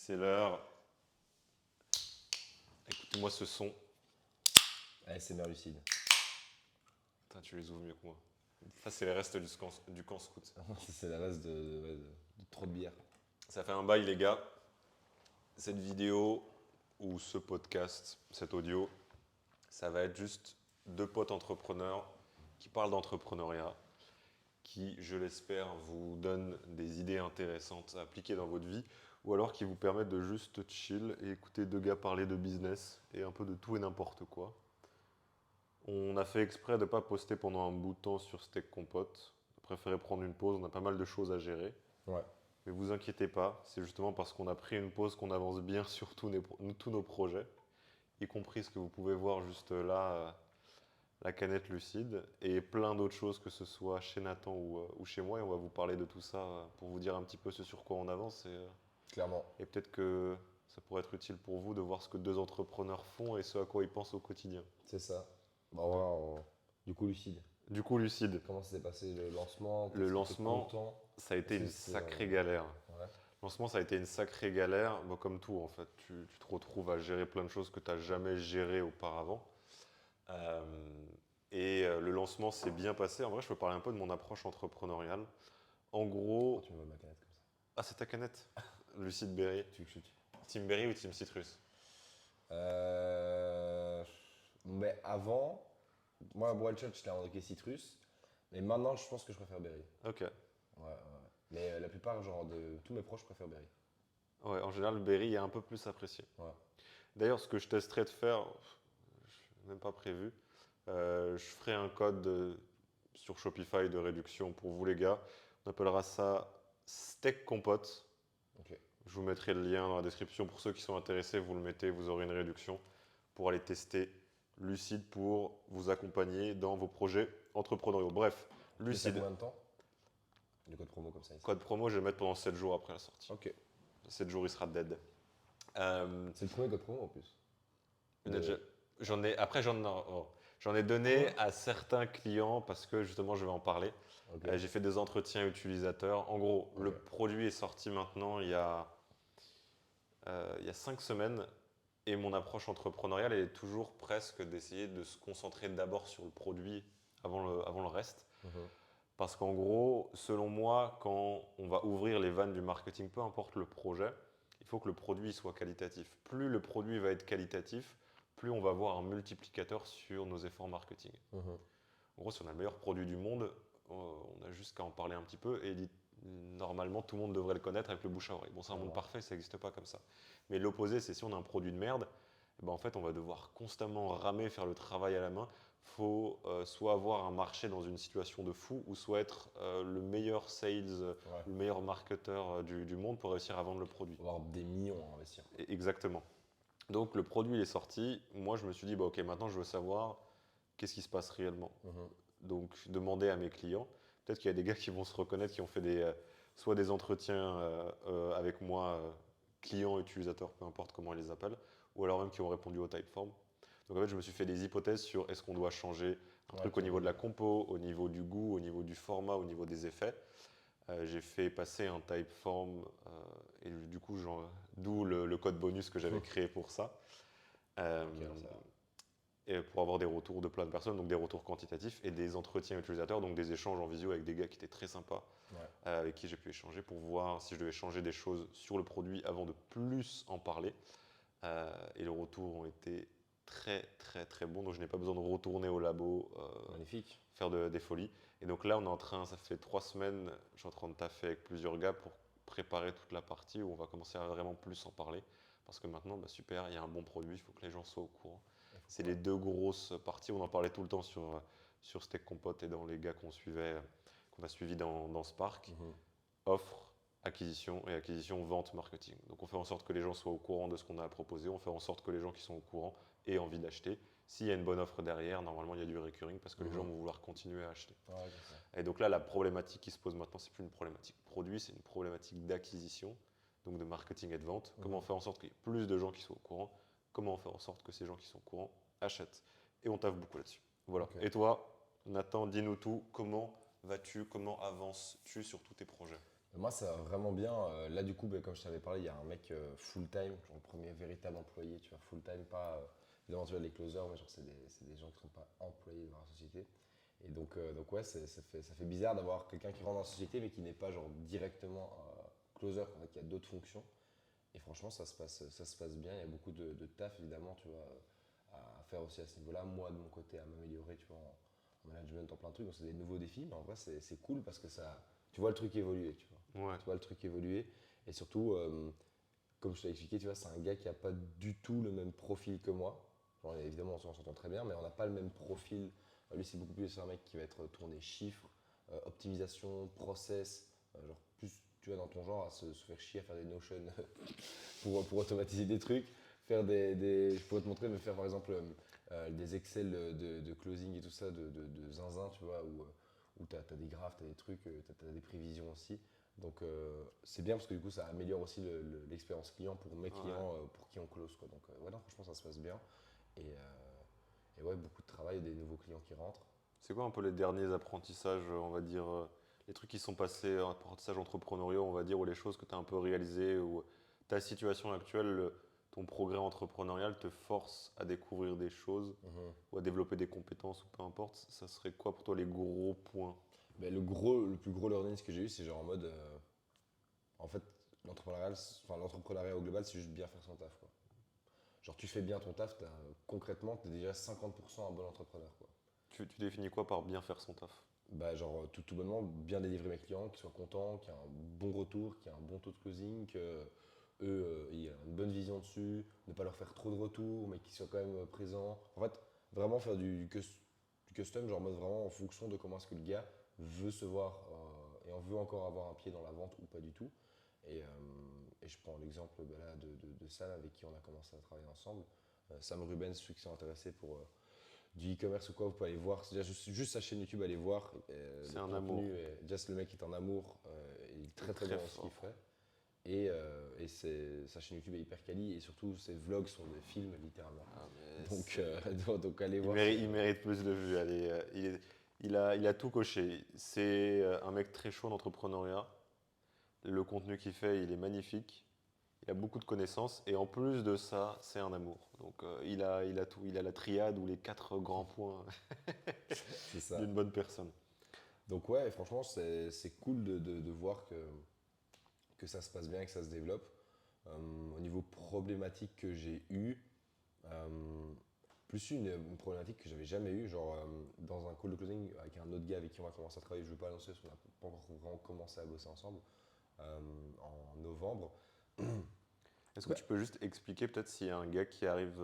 C'est l'heure. Écoutez-moi ce son. ASMR lucide. Putain, tu les ouvres mieux que moi. Ça, c'est les restes du camp scout. C'est la base de trop de bière. Ça fait un bail, les gars. Cette vidéo ou ce podcast, cet audio, ça va être juste deux potes entrepreneurs qui parlent d'entrepreneuriat, qui, je l'espère, vous donnent des idées intéressantes à appliquer dans votre vie, ou alors qui vous permettent de juste chill et écouter deux gars parler de business et un peu de tout et n'importe quoi. On a fait exprès de ne pas poster pendant un bout de temps sur Steak Compote. On a préféré prendre une pause, on a pas mal de choses à gérer. Ouais. Mais vous inquiétez pas, c'est justement parce qu'on a pris une pause qu'on avance bien sur tous nos projets, y compris ce que vous pouvez voir juste là, la canette lucide, et plein d'autres choses, que ce soit chez Nathan ou chez moi. Et on va vous parler de tout ça pour vous dire un petit peu ce sur quoi on avance. Clairement. Et peut-être que ça pourrait être utile pour vous de voir ce que deux entrepreneurs font et ce à quoi ils pensent au quotidien. C'est ça. Bon, voilà, du coup, lucide. Du coup, lucide. Comment s'est passé le lancement? Le Est-ce que t'es lancement, content? ça a été Est-ce que une c'est, sacrée galère. Ouais. Le lancement, ça a été une sacrée galère. Bon, comme tout, en fait. Tu te retrouves à gérer plein de choses que tu n'as jamais gérées auparavant. Euh, le lancement s'est bien passé. En vrai, je peux parler un peu de mon approche entrepreneuriale. En Pourquoi gros. tu me vois ma canette comme ça? Ah, c'est ta canette. Lucide Berry. Tu veux que je tue? Team Berry ou Team Citrus? Mais avant, moi, Wild Shot, j'étais en hockey citrus. Mais maintenant, je pense que je préfère Berry. Ok. Ouais, ouais. Mais la plupart, genre, de tous mes proches préfèrent Berry. Ouais, en général, le Berry est un peu plus apprécié. Ouais. D'ailleurs, ce que je testerai de faire, je n'ai même pas prévu, je ferai un code sur Shopify de réduction pour vous les gars. On appellera ça Steak Compote. Ok. Je vous mettrai le lien dans la description pour ceux qui sont intéressés. Vous le mettez, vous aurez une réduction pour aller tester Lucide pour vous accompagner dans vos projets entrepreneuriaux. Bref, C'est Lucide. combien de temps? Le code promo comme ça ici. Code promo, je vais le mettre pendant 7 jours après la sortie. Ok. 7 jours, il sera dead. C'est le premier code promo en plus. Après, j'en ai donné à certains clients parce que justement, je vais en parler. Ok. J'ai fait des entretiens utilisateurs. En gros, Ok. le produit est sorti maintenant il y a 5 semaines. Et mon approche entrepreneuriale, elle est toujours presque d'essayer de se concentrer d'abord sur le produit avant le reste. Mhm. Parce qu'en gros, selon moi, quand on va ouvrir les vannes du marketing, peu importe le projet, il faut que le produit soit qualitatif. Plus le produit va être qualitatif, plus on va avoir un multiplicateur sur nos efforts marketing. Mhm. En gros, si on a le meilleur produit du monde, on a juste qu'à en parler un petit peu et normalement tout le monde devrait le connaître avec le bouche à oreille. Bon, c'est un monde parfait, ça n'existe pas comme ça. Mais l'opposé, c'est si on a un produit de merde, eh ben en fait, on va devoir constamment ramer, faire le travail à la main. Il faut soit avoir un marché dans une situation de fou, ou soit être le meilleur sales, Ouais. le meilleur marketeur du monde pour réussir à vendre le produit. Avoir des millions à investir. Exactement. Donc le produit il est sorti. Moi, je me suis dit, bah, ok, maintenant je veux savoir qu'est-ce qui se passe réellement. Mhm. Donc demander à mes clients. Peut-être qu'il y a des gars qui vont se reconnaître, qui ont fait soit des entretiens avec moi, clients, utilisateurs, peu importe comment ils les appellent, ou alors même qui ont répondu au Typeform. Donc en fait, je me suis fait des hypothèses sur est-ce qu'on doit changer un truc au niveau de la compo, au niveau du goût, au niveau du format, au niveau des effets. J'ai fait passer un Typeform et du coup, d'où le code bonus que j'avais créé pour ça. Ok, alors ça va. Et pour avoir des retours de plein de personnes, donc des retours quantitatifs et des entretiens utilisateurs, donc des échanges en visio avec des gars qui étaient très sympas, Ouais. avec qui j'ai pu échanger pour voir si je devais changer des choses sur le produit avant de plus en parler. Et les retours ont été très très très bons, donc je n'ai pas besoin de retourner au labo, Magnifique. faire des folies. Et donc là, on est en train, ça fait 3 semaines, je suis en train de taffer avec plusieurs gars pour préparer toute la partie où on va commencer à vraiment plus en parler. Parce que maintenant, bah, super, il y a un bon produit, il faut que les gens soient au courant. C'est les deux grosses parties. On en parlait tout le temps sur Steak Compote et dans les gars qu'on a suivis dans Spark. Mhm. Offre, acquisition et acquisition, vente, marketing. Donc on fait en sorte que les gens soient au courant de ce qu'on a à proposer. On fait en sorte que les gens qui sont au courant aient envie d'acheter. S'il y a une bonne offre derrière, normalement il y a du recurring parce que les gens vont vouloir continuer à acheter. Ouais, c'est ça. Et donc là, la problématique qui se pose maintenant, c'est plus une problématique produit, c'est une problématique d'acquisition, donc de marketing et de vente. Comment on fait en sorte qu'il y ait plus de gens qui soient au courant? Comment on fait en sorte que ces gens qui sont au courant achètent? Et on taffe beaucoup là-dessus. Voilà. Ok. Et toi, Nathan, dis-nous tout. Comment vas-tu? Comment avances-tu sur tous tes projets? Moi, ça va vraiment bien. Là, du coup, comme je t'avais parlé, il y a un mec full-time, genre le premier véritable employé, tu vois, full-time, pas évidemment, tu vois, les closers, mais genre, c'est des gens qui ne sont pas employés dans la société. Et donc ouais, ça fait bizarre d'avoir quelqu'un qui rentre dans la société, mais qui n'est pas genre directement closer, en fait, qui a d'autres fonctions. Et franchement, ça se passe bien. Il y a beaucoup de taf, évidemment, tu vois, à faire aussi à ce niveau-là. Moi, de mon côté, à m'améliorer, tu vois, en management, en plein de trucs. Donc, c'est des nouveaux défis, mais en vrai, c'est cool parce que tu vois le truc évoluer, tu vois. Ouais. Tu vois le truc évoluer. Et surtout, comme je t'ai expliqué, tu vois, c'est un gars qui n'a pas du tout le même profil que moi. Genre, évidemment, on s'entend très bien, mais on n'a pas le même profil. Lui, c'est beaucoup plus un mec qui va être tourné chiffres, optimisation, process, genre plus, tu vois, dans ton genre, à se faire chier à faire des notions pour automatiser des trucs. Je pourrais te montrer, mais faire par exemple des Excel de closing et tout ça, de zinzin, tu vois, où tu as des graphes, tu as des trucs, tu as des prévisions aussi. Donc c'est bien parce que du coup ça améliore aussi l'expérience client pour mes Ouais. clients pour qui on close quoi. Donc ouais non franchement ça se passe bien et ouais beaucoup de travail, des nouveaux clients qui rentrent. C'est quoi un peu les derniers apprentissages, on va dire, les trucs qui sont passés, apprentissages entrepreneuriaux, on va dire, ou les choses que tu as un peu réalisées, ou ta situation actuelle, ton progrès entrepreneurial te force à découvrir des choses, Mhm. ou à développer des compétences, ou peu importe, ça serait quoi pour toi les gros points? Mais le plus gros learning que j'ai eu c'est genre en mode en fait l'entrepreneuriat au global c'est juste bien faire son taf quoi. Genre tu fais bien ton taf, concrètement t'es déjà 50% un bon entrepreneur quoi. Tu définis quoi par bien faire son taf? Bah, genre, tout bonnement, bien délivrer mes clients, qu'ils soient contents, qu'il y ait un bon retour, qu'il y ait un bon taux de closing, que eux, ils aient une bonne vision dessus, ne pas leur faire trop de retours, mais qu'ils soient quand même présents. En fait, vraiment faire du custom, genre mode vraiment en fonction de comment est-ce que le gars veut se voir et en veut encore avoir un pied dans la vente ou pas du tout. Et je prends l'exemple bah, là, de Sam avec qui on a commencé à travailler ensemble. Sam Rubens, ceux qui sont intéressés pour du e-commerce ou quoi, vous pouvez aller voir. C'est déjà juste sa chaîne YouTube, allez voir. C'est Le un amour. contenu, déjà le mec est en amour, il est Il est très très très bon dans ce qu'il fort. fait. Et sa chaîne YouTube est hyper quali et surtout ses vlogs sont des films littéralement. Ah, mais Donc, c'est- donc allez il voir. mérite, il mérite plus de vues. Allez, il a tout coché. C'est un mec très chaud en entrepreneuriat. Le contenu qu'il fait, il est magnifique. Il a beaucoup de connaissances. Et en plus de ça, c'est un amour. Donc il a tout. Il a la triade ou les quatre grands points C'est ça. d'une bonne personne. Donc ouais, franchement, c'est cool de voir que ça se passe bien et que ça se développe. Au niveau problématique que j'ai eu, euh, plus une problématique que j'avais jamais eue, genre dans un call de closing avec un autre gars avec qui on va commencer à travailler, je ne veux pas annoncer parce qu'on n'a pas encore vraiment commencé à bosser ensemble, en novembre. Est-ce que Bah, tu peux juste expliquer, peut-être, s'il y a un gars qui arrive,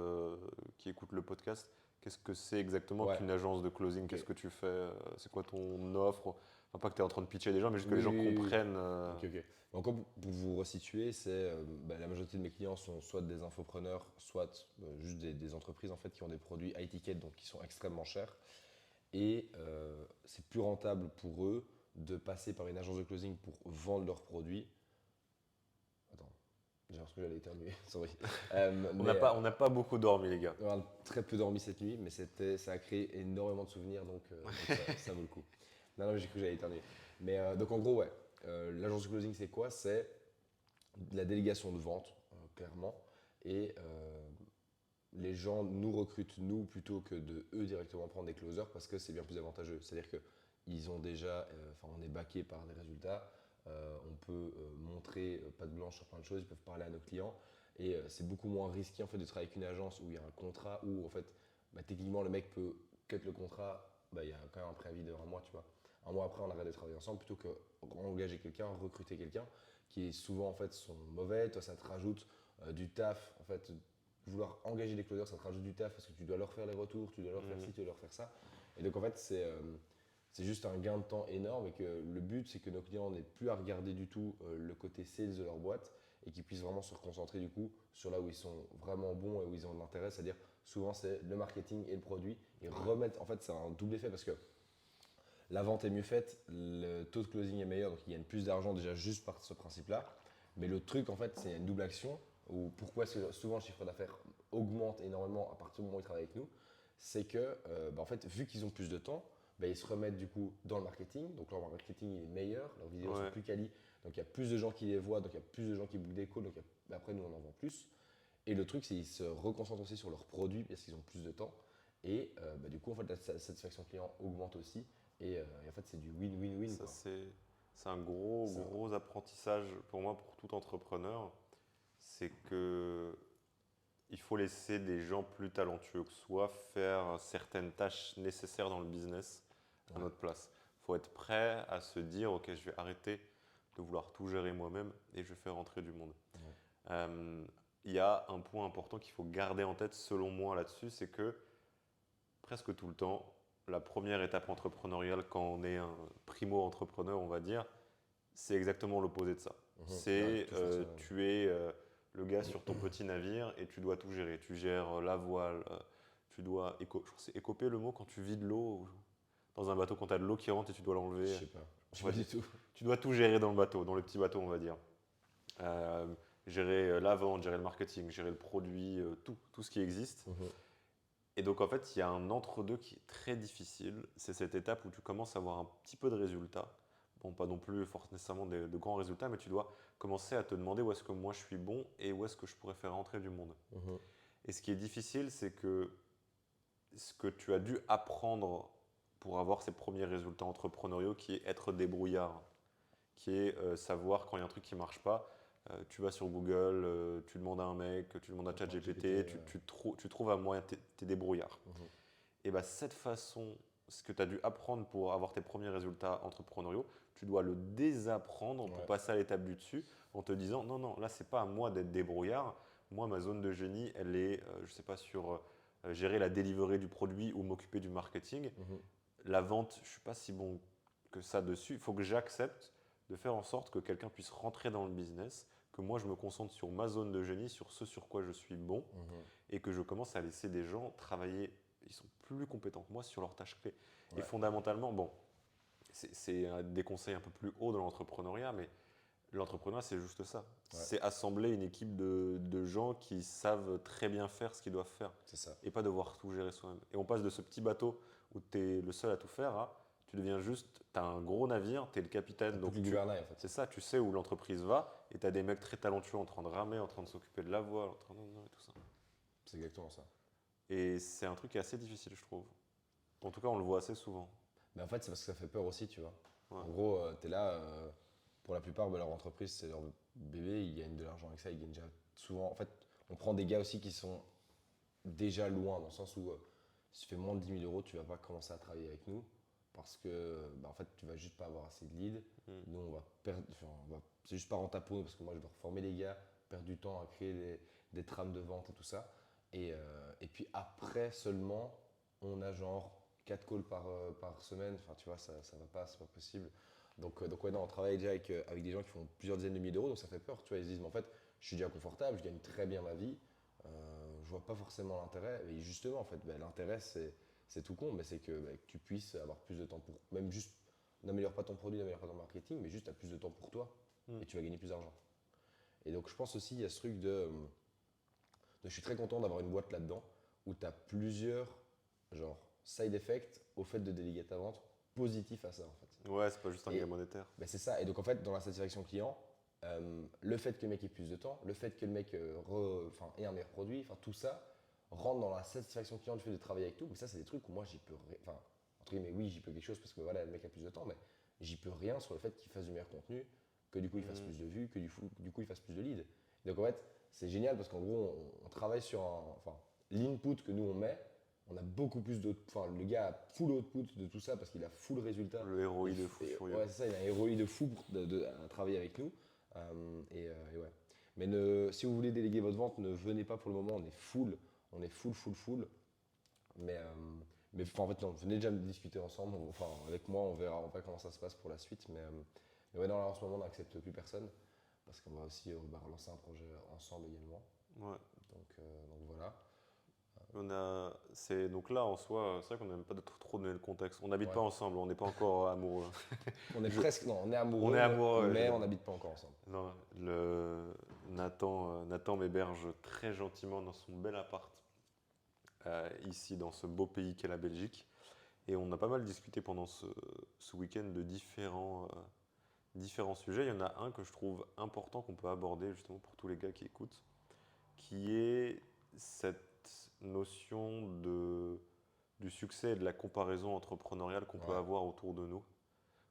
qui écoute le podcast, qu'est-ce que c'est exactement ouais, qu'une agence de closing? ok. Qu'est-ce que tu fais? C'est quoi ton offre? Enfin, pas que tu es en train de pitcher des gens, mais juste que les Oui, gens oui, oui. comprennent. Ok, ok. Donc, pour vous resituer, la majorité de mes clients sont soit des infopreneurs, soit juste des entreprises en fait qui ont des produits high ticket, donc qui sont extrêmement chers. Et c'est plus rentable pour eux de passer par une agence de closing pour vendre leurs produits. Attends, j'ai l'impression que j'allais éternuer, sorry. On n'a pas, on n'a pas beaucoup dormi, les gars. On a très peu dormi cette nuit, mais ça a créé énormément de souvenirs, donc ça vaut le coup. Non, non, j'ai cru que j'allais éternuer. Mais donc en gros, ouais, l'agence de closing, c'est quoi? C'est de la délégation de vente, clairement. Et les gens nous recrutent, nous, plutôt que de eux directement prendre des closers, parce que c'est bien plus avantageux. C'est-à-dire qu'ils ont déjà, on est backé par des résultats, on peut montrer patte blanche sur plein de choses, ils peuvent parler à nos clients. Et c'est beaucoup moins risqué en fait, de travailler avec une agence où il y a un contrat, où en fait, techniquement, le mec peut cut le contrat, il y a quand même un préavis de 1 mois, tu vois. 1 mois après, on arrête de travailler ensemble, plutôt que engager quelqu'un, recruter quelqu'un, qui souvent en fait sont mauvais. Toi, ça te rajoute du taf. En fait, vouloir engager des closers, ça te rajoute du taf parce que tu dois leur faire les retours, tu dois leur faire ci, Mhm. tu dois leur faire ça. Et donc en fait, c'est juste un gain de temps énorme et que le but, c'est que nos clients n'aient plus à regarder du tout le côté sales de leur boîte et qu'ils puissent vraiment se reconcentrer du coup sur là où ils sont vraiment bons et où ils ont de l'intérêt, c'est-à-dire souvent c'est le marketing et le produit et remettre, en fait c'est un double effet parce que la vente est mieux faite, le taux de closing est meilleur, donc ils gagnent plus d'argent déjà juste par ce principe-là. Mais le truc, en fait, c'est une double action. Où pourquoi souvent le chiffre d'affaires augmente énormément à partir du moment où ils travaillent avec nous, c'est que, en fait, vu qu'ils ont plus de temps, ils se remettent du coup dans le marketing. Donc leur marketing est meilleur, leurs vidéos sont Ouais. plus quali. Donc il y a plus de gens qui les voient, donc il y a plus de gens qui bookent des calls, donc après nous on en vend plus. Et le truc c'est qu'ils se reconcentrent aussi sur leurs produits parce qu'ils ont plus de temps. Et du coup en fait la satisfaction client augmente aussi. Et en fait c'est du win-win-win. Ça, c'est un gros apprentissage pour moi, pour tout entrepreneur. C'est que il faut laisser des gens plus talentueux que soi faire certaines tâches nécessaires dans le business à notre place. Il faut être prêt à se dire, ok, je vais arrêter de vouloir tout gérer moi-même et je vais faire rentrer du monde. Il y a un point important qu'il faut garder en tête selon moi là-dessus, c'est que presque tout le temps, la première étape entrepreneuriale quand on est un primo-entrepreneur, on va dire, c'est exactement l'opposé de ça. C'est tu es le gars sur ton petit navire et tu dois tout gérer. Tu gères la voile, tu dois je crois que c'est écoper le mot quand tu vides l'eau dans un bateau, quand tu as de l'eau qui rentre et tu dois l'enlever. Je sais pas du tout. Tu dois tout gérer dans le bateau, dans le petit bateau, on va dire. Gérer la vente, gérer le marketing, gérer le produit, tout ce qui existe. Et donc en fait, il y a un entre-deux qui est très difficile. C'est cette étape où tu commences à avoir un petit peu de résultats. Bon, pas non plus nécessairement de grands résultats, mais tu dois commencer à te demander où est-ce que moi je suis bon et où est-ce que je pourrais faire rentrer du monde. Et ce qui est difficile, c'est que ce que tu as dû apprendre pour avoir ces premiers résultats entrepreneuriaux, qui est être débrouillard, qui est savoir quand il y a un truc qui ne marche pas, tu vas sur Google, tu demandes à un mec, tu demandes à ChatGPT, tu trouves un moyen, tu es débrouillard. Et bien cette façon, ce que tu as dû apprendre pour avoir tes premiers résultats entrepreneuriaux, tu dois le désapprendre pour passer à l'étape du dessus en te disant non, non, là c'est pas à moi d'être débrouillard. Moi, ma zone de génie, elle est, je sais pas, sur gérer la delivery du produit ou m'occuper du marketing. La vente, je suis pas si bon que ça dessus. Il faut que j'accepte de faire en sorte que quelqu'un puisse rentrer dans le business, que moi je me concentre sur ma zone de génie, sur ce sur quoi je suis bon, et que je commence à laisser des gens travailler. Ils sont plus compétents que moi sur leurs tâches clés. Et fondamentalement, bon, c'est des conseils un peu plus hauts de l'entrepreneuriat, mais l'entrepreneuriat, c'est juste ça. C'est assembler une équipe de gens qui savent très bien faire ce qu'ils doivent faire. C'est ça. Et pas devoir tout gérer soi-même. Et on passe de ce petit bateau où tu es le seul à tout faire à tu deviens juste, tu as un gros navire, tu es le capitaine. Donc du gouvernail en fait. C'est ça, tu sais où l'entreprise va et tu as des mecs très talentueux en train de ramer, en train de s'occuper de la voile, en train de et tout ça. C'est exactement ça. Et c'est un truc qui est assez difficile, je trouve. En tout cas, on le voit assez souvent. Mais en fait, c'est parce que ça fait peur aussi, tu vois. En gros, tu es là, pour la plupart de leur entreprise, c'est leur bébé, ils gagnent de l'argent avec ça, ils gagnent déjà souvent. En fait, on prend des gars aussi qui sont déjà loin, dans le sens où si tu fais moins de 10 000 euros, tu vas pas commencer à travailler avec nous parce que en fait, tu vas juste pas avoir assez de leads. Nous, on va perdre, c'est juste pas rentable pour nous parce que moi, je dois former les gars, perdre du temps à créer des trames de vente et tout ça. Et puis après seulement, on a genre 4 calls par semaine. Enfin, tu vois, ça va pas, c'est pas possible. Donc ouais, non, on travaille déjà avec des gens qui font plusieurs dizaines de milliers d'euros, donc ça fait peur. Tu vois, ils se disent, mais en fait, je suis déjà confortable, je gagne très bien ma vie. Je vois pas forcément l'intérêt. Et justement, en fait, l'intérêt, c'est tout con, mais c'est que tu puisses avoir plus de temps pour. Même juste, n'améliore pas ton produit, n'améliore pas ton marketing, mais juste tu as plus de temps pour toi et tu vas gagner plus d'argent. Et donc, je pense aussi, il y a ce truc je suis très content d'avoir une boîte là-dedans où tu as plusieurs genre side effects au fait de déléguer ta vente positifs à ça en fait. Ouais, c'est pas juste un gain monétaire. C'est ça. Et donc en fait, dans la satisfaction client, le fait que le mec ait plus de temps, le fait que le mec ait un meilleur produit, tout ça rentre dans la satisfaction client du fait de travailler avec tout. Mais ça, c'est des trucs où moi j'y peux rien. Entre guillemets, oui, j'y peux quelque chose parce que voilà, le mec a plus de temps, mais j'y peux rien sur le fait qu'il fasse du meilleur contenu, que du coup il fasse plus de vues, que du coup il fasse plus de leads. Donc en fait, c'est génial parce qu'en gros, on travaille sur l'input que nous on met, on a beaucoup plus de. Le gars a full output de tout ça parce qu'il a full résultat. Le ROI de fou furieux. Ouais, c'est ça, il a un ROI de fou à travailler avec nous. Et ouais. Mais si vous voulez déléguer votre vente, ne venez pas pour le moment, on est full. Mais en fait, non, venez déjà me discuter ensemble. Avec moi, on verra comment ça se passe pour la suite. Mais ouais, non, là, en ce moment, on n'accepte plus personne parce qu'on va aussi relancer un projet ensemble également. Ouais. Donc voilà. Donc là, en soi, c'est vrai qu'on n'aime pas trop donner le contexte. On n'habite pas ensemble, on n'est pas encore amoureux. On est presque, non, on est amoureux, mais on n'habite pas encore ensemble. Non, Nathan m'héberge très gentiment dans son bel appart, ici dans ce beau pays qu'est la Belgique. Et on a pas mal discuté pendant ce week-end de différents sujets. Il y en a un que je trouve important qu'on peut aborder justement pour tous les gars qui écoutent, qui est cette notion du succès et de la comparaison entrepreneuriale qu'on peut Ouais. avoir autour de nous.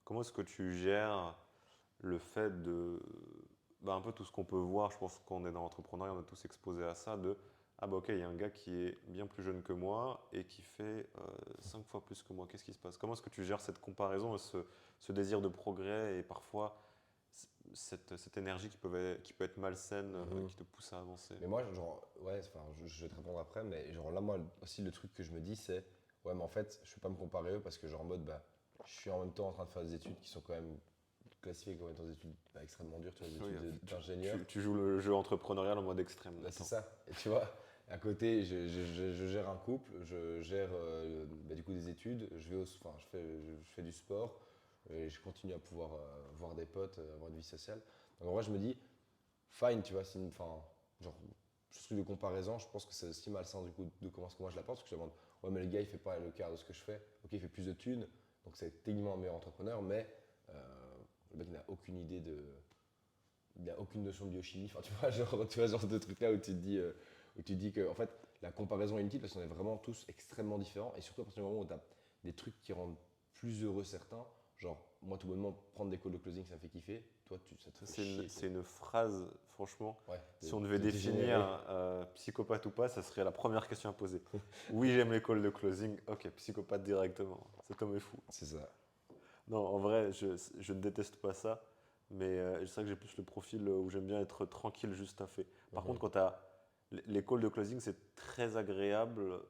Comment est-ce que tu gères le fait de, un peu tout ce qu'on peut voir, je pense qu'on est dans l'entrepreneuriat, on est tous exposés à ça, de ah bah ok, il y a un gars qui est bien plus jeune que moi et qui fait 5 fois plus que moi, qu'est-ce qui se passe? Comment est-ce que tu gères cette comparaison et ce désir de progrès et parfois cette énergie qui peut être malsaine, Mhm. qui te pousse à avancer? Mais moi, genre, ouais, enfin, je vais te répondre après, mais genre là, moi aussi, le truc que je me dis, c'est, ouais, mais en fait, je peux pas me comparer à eux parce que, genre, en mode, bah, je suis en même temps en train de faire des études qui sont quand même classifiées comme étant des études extrêmement dures, tu vois, des Oui, études tu, d'ingénieur. tu joues le jeu entrepreneurial en mode extrême Là, c'est maintenant. ça. Et tu vois, à côté, je gère un couple, je gère bah, du coup des études, enfin, je fais du sport, et je continue à pouvoir voir des potes, avoir une vie sociale. Donc en vrai, je me dis, fine, tu vois, enfin, genre, ce truc de comparaison, je pense que c'est aussi malsain du coup de comment est-ce que moi je la pense, parce que je me demande, ouais, mais le gars il fait pas le quart de ce que je fais, ok, il fait plus de thunes, donc c'est techniquement un meilleur entrepreneur, mais euh, le mec n'a aucune idée de, il n'a aucune notion de biochimie. Enfin, tu vois, genre de trucs là où tu te dis que, en fait, la comparaison est inutile parce qu'on est vraiment tous extrêmement différents. Et surtout à partir du moment où tu as des trucs qui rendent plus heureux certains, genre, moi, tout bonnement, prendre des calls de closing, ça me fait kiffer. Toi, ça te Ça, fait chier, tu c'est vois. une phrase, franchement, Ouais, si on devait définir dégénéré. psychopathe ou pas, ça serait la première question à poser. Oui, j'aime les calls de closing. Ok, psychopathe directement. Cet homme est fou. C'est ça. Non, en vrai, je ne déteste pas ça, mais c'est vrai que j'ai plus le profil où j'aime bien être tranquille, juste à fait. Par contre, Mhm. quand tu as les calls de closing, c'est très agréable